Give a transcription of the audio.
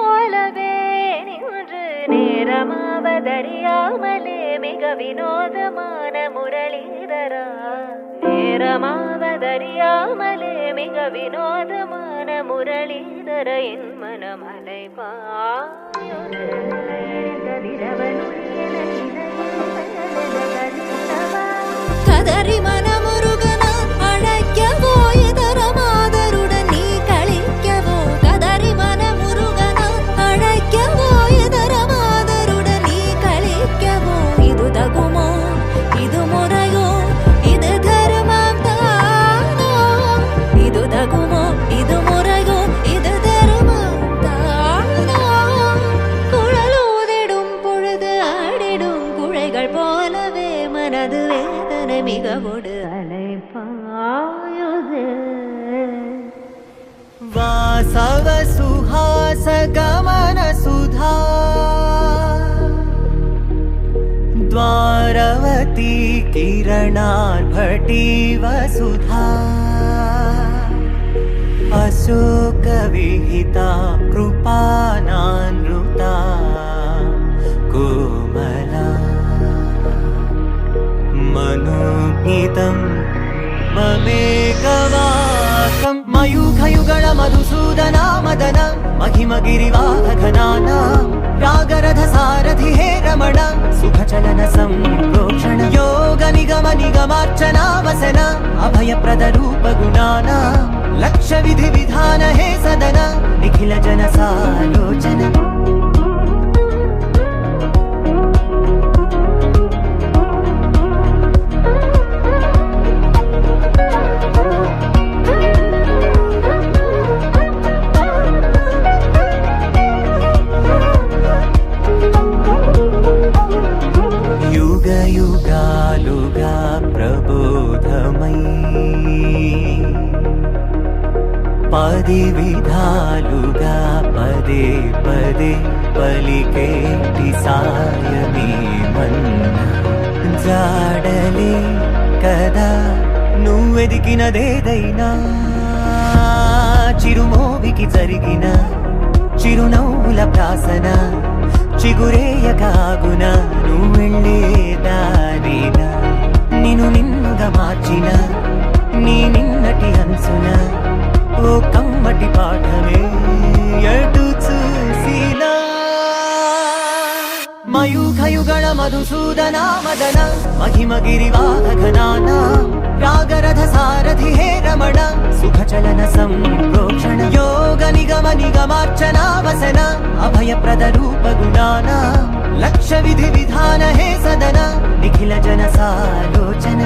போலவே நின்று நேரமாவதறியாமலே மிக வினோதமான முரளிதரா. நேரமாவதறியாமலே மிக வினோதமான முரளிதர என் மனம் அலைபாயுது. கதறி மனமுருகன அழைக்கவோ இதர மாதருடன் நீ கழிக்கவோ. கதறி மனமுருகன அழைக்கவோ இதர மாதருடன் நீ கழிக்கவோ. இது தகுமோ இது முறையோ இது தருமம் தானோ. இது தகுமோ இது முறையோ இது தருமம் தானோ. குழலூதிடும் பொழுது ஆடிடும் குழைகள் போலவே மனது வேதனை மிகவோடு அலைபாயுது. வாசவ சுஹாச கமன சுதா द्वारवती किरणार्भटी वसुधा अशोकविहिता कृपानानृता कोमला मनोज्ञितं ममेकवाकं मयूखयुगळ मधुसूदना मदन महिमगिरिवाहघनाना रागरथ सारथि हे रमण सुखचलन संप्रोक्षण योग निगम निगमार्चना वसन अभयप्रद रूप गुणाना लक्ष्य विधि विधान हे सदन निखिल जन सालोचन. युगालुगा प्रबोधमयी पदि विधालुगा पदे पदे पलिकेटि सायमे मन्न जाडले कदा నువ్వెదికినదేదైనా చిరుమోవికి జరిగిన చిరునవ్వుల ప్రాసన చిగురేయకాగున నువ్వెళ్ళేదానేనా. నిన్ను నిన్నుగా మార్చిన నీ నిన్నటి హంసున ఓ కమ్మటి పాఠమే ఎటు చూసినా. మయూఖయుగళ మధుసూదనా మదన महिमगिरिवाहघनाना रागरथ सारथि हे रमण सुखचलन संप्रोक्षण योग निगम निगमार्चना वसन अभयप्रद रूप गुणाना लक्ष्य विधि विधान हे सदन निखिल जन सालोचन.